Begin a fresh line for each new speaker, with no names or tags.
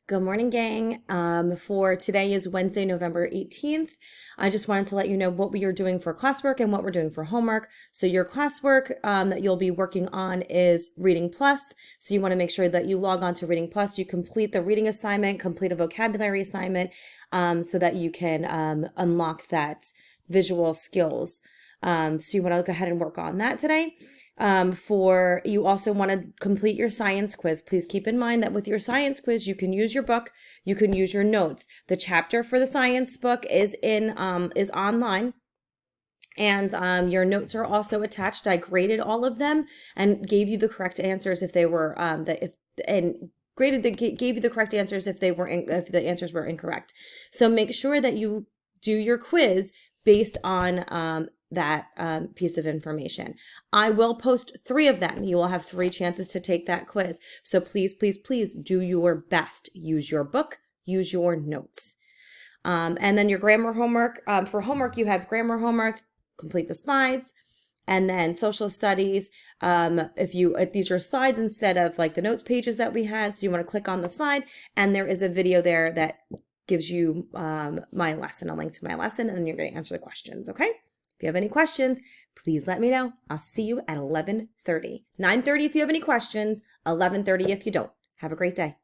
Good morning, gang. For today is Wednesday, November 18th. I just wanted to let you know what we are doing for classwork and what we're doing for homework. So your classwork that you'll be working on is Reading Plus. So you want to make sure that you log on to Reading Plus, you complete the reading assignment, complete a vocabulary assignment, so that you can unlock that visual skills. So you want to go ahead and work on that today. You also want to complete your science quiz. Please keep in mind that with your science quiz, you can use your book, you can use your notes. The chapter for the science book is online. And your notes are also attached. I graded all of them and gave you the correct answers if they were gave you the correct answers if if the answers were incorrect. So make sure that you do your quiz based on that piece of information. I will post 3 of them. You will have 3 chances to take that quiz. So please, please, please do your best. Use your book, use your notes. And then your grammar homework. For homework, you have grammar homework, complete the slides, and then social studies. If these are slides instead of like the notes pages that we had, so you want to click on the slide, and there is a video there that gives you my lesson, a link to my lesson, and then you're going to answer the questions, okay? If you have any questions, please let me know. I'll see you at 11:30. 9:30 if you have any questions, 11:30 if you don't. Have a great day.